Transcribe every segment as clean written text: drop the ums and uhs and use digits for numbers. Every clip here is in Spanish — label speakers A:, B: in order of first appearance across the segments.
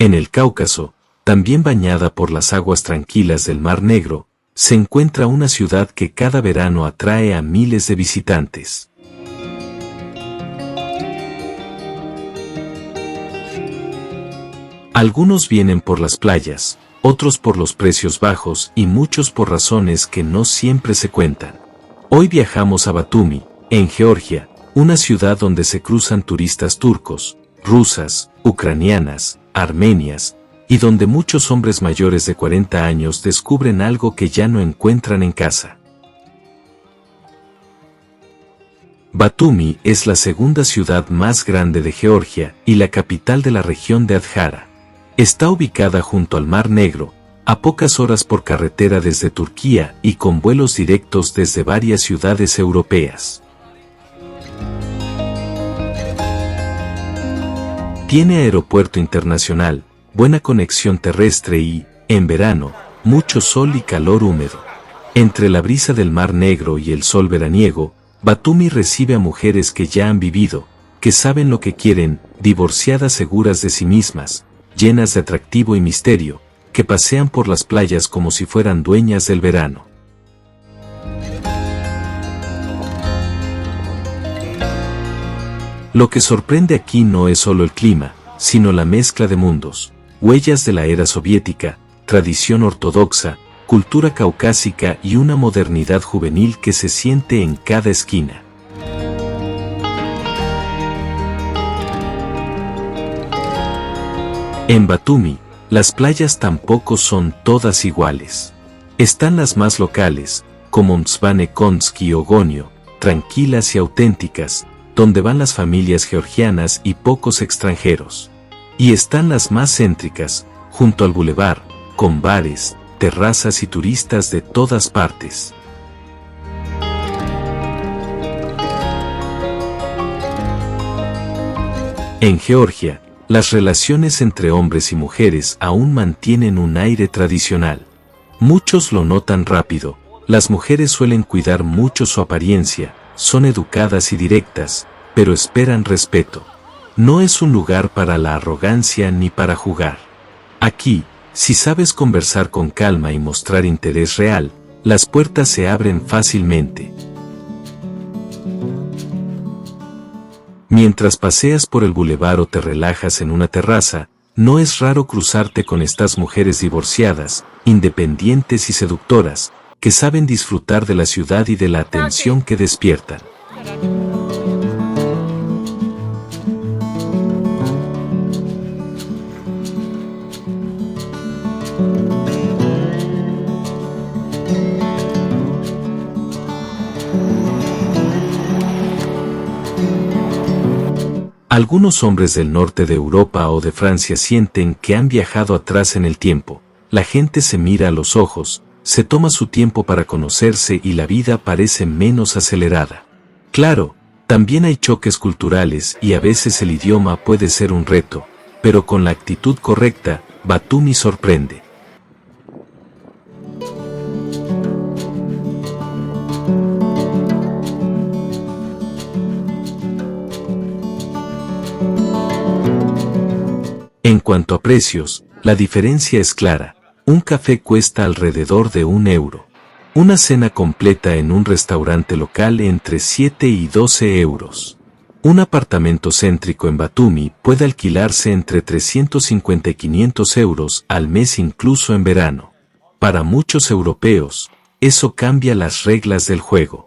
A: En el Cáucaso, también bañada por las aguas tranquilas del Mar Negro, se encuentra una ciudad que cada verano atrae a miles de visitantes. Algunos vienen por las playas, otros por los precios bajos y muchos por razones que no siempre se cuentan. Hoy viajamos a Batumi, en Georgia, una ciudad donde se cruzan turistas turcos, rusas, ucranianas, armenias, y donde muchos hombres mayores de 40 años descubren algo que ya no encuentran en casa. Batumi es la segunda ciudad más grande de Georgia y la capital de la región de Adjara. Está ubicada junto al Mar Negro, a pocas horas por carretera desde Turquía y con vuelos directos desde varias ciudades europeas. Tiene aeropuerto internacional, buena conexión terrestre y, en verano, mucho sol y calor húmedo. Entre la brisa del Mar Negro y el sol veraniego, Batumi recibe a mujeres que ya han vivido, que saben lo que quieren, divorciadas seguras de sí mismas, llenas de atractivo y misterio, que pasean por las playas como si fueran dueñas del verano. Lo que sorprende aquí no es solo el clima, sino la mezcla de mundos, huellas de la era soviética, tradición ortodoxa, cultura caucásica y una modernidad juvenil que se siente en cada esquina. En Batumi, las playas tampoco son todas iguales. Están las más locales, como Mtsvane Konski o Gonio, tranquilas y auténticas, donde van las familias georgianas y pocos extranjeros. Y están las más céntricas, junto al bulevar, con bares, terrazas y turistas de todas partes. En Georgia, las relaciones entre hombres y mujeres aún mantienen un aire tradicional. Muchos lo notan rápido, las mujeres suelen cuidar mucho su apariencia, son educadas y directas, pero esperan respeto. No es un lugar para la arrogancia ni para jugar. Aquí, si sabes conversar con calma y mostrar interés real, las puertas se abren fácilmente. Mientras paseas por el bulevar o te relajas en una terraza, no es raro cruzarte con estas mujeres divorciadas, independientes y seductoras, que saben disfrutar de la ciudad y de la atención que despiertan. Algunos hombres del norte de Europa o de Francia sienten que han viajado atrás en el tiempo. La gente se mira a los ojos, se toma su tiempo para conocerse y la vida parece menos acelerada. Claro, también hay choques culturales y a veces el idioma puede ser un reto, pero con la actitud correcta, Batumi sorprende. En cuanto a precios, la diferencia es clara. Un café cuesta alrededor de €1. Una cena completa en un restaurante local entre 7 y 12 euros. Un apartamento céntrico en Batumi puede alquilarse entre 350 y 500 euros al mes incluso en verano. Para muchos europeos, eso cambia las reglas del juego.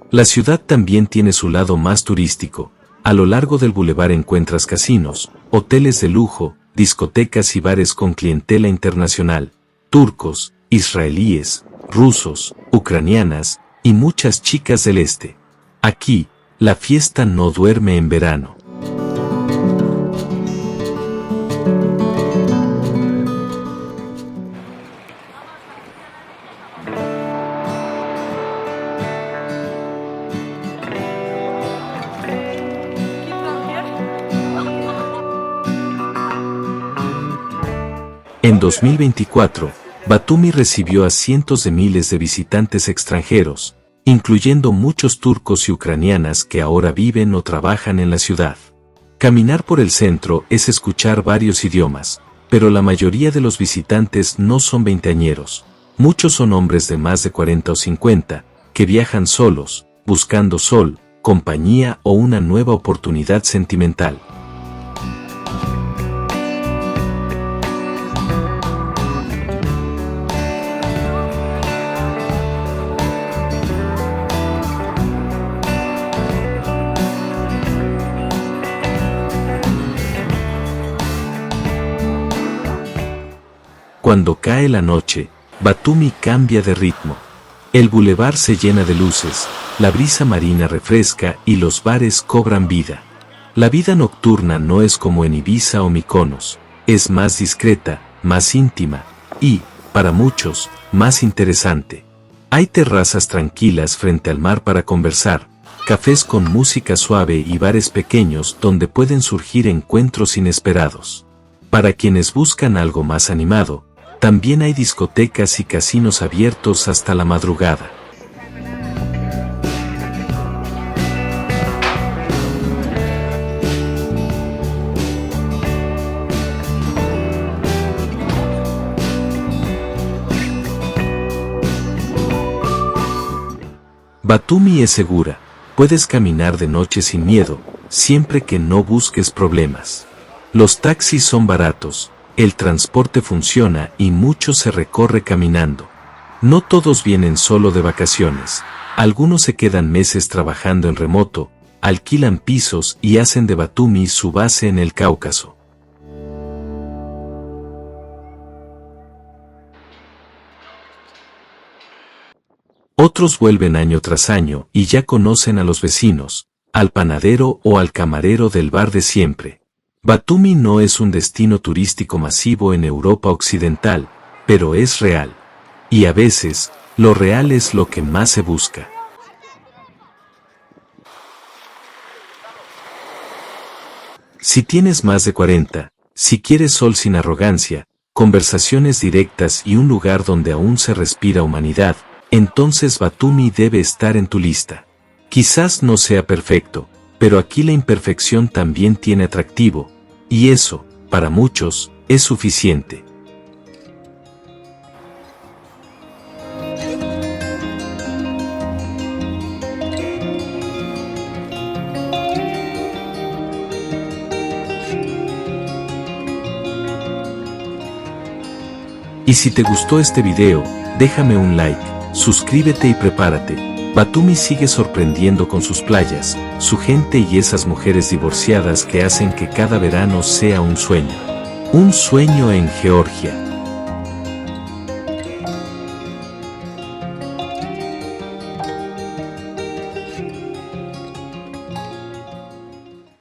A: La ciudad también tiene su lado más turístico. A lo largo del bulevar encuentras casinos, hoteles de lujo, discotecas y bares con clientela internacional, turcos, israelíes, rusos, ucranianas y muchas chicas del este. Aquí, la fiesta no duerme en verano. En 2024, Batumi recibió a cientos de miles de visitantes extranjeros, incluyendo muchos turcos y ucranianas que ahora viven o trabajan en la ciudad. Caminar por el centro es escuchar varios idiomas, pero la mayoría de los visitantes no son veinteañeros. Muchos son hombres de más de 40 o 50, que viajan solos, buscando sol, compañía o una nueva oportunidad sentimental. Cuando cae la noche, Batumi cambia de ritmo. El bulevar se llena de luces, la brisa marina refresca y los bares cobran vida. La vida nocturna no es como en Ibiza o Mykonos, es más discreta, más íntima y, para muchos, más interesante. Hay terrazas tranquilas frente al mar para conversar, cafés con música suave y bares pequeños donde pueden surgir encuentros inesperados. Para quienes buscan algo más animado, también hay discotecas y casinos abiertos hasta la madrugada. Batumi es segura, puedes caminar de noche sin miedo, siempre que no busques problemas. Los taxis son baratos, el transporte funciona y mucho se recorre caminando. No todos vienen solo de vacaciones, algunos se quedan meses trabajando en remoto, alquilan pisos y hacen de Batumi su base en el Cáucaso. Otros vuelven año tras año y ya conocen a los vecinos, al panadero o al camarero del bar de siempre. Batumi no es un destino turístico masivo en Europa Occidental, pero es real. Y a veces, lo real es lo que más se busca. Si tienes más de 40, si quieres sol sin arrogancia, conversaciones directas y un lugar donde aún se respira humanidad, entonces Batumi debe estar en tu lista. Quizás no sea perfecto, pero aquí la imperfección también tiene atractivo, y eso, para muchos, es suficiente. Y si te gustó este video, déjame un like, suscríbete y prepárate. Batumi sigue sorprendiendo con sus playas, su gente y esas mujeres divorciadas que hacen que cada verano sea un sueño. Un sueño en Georgia.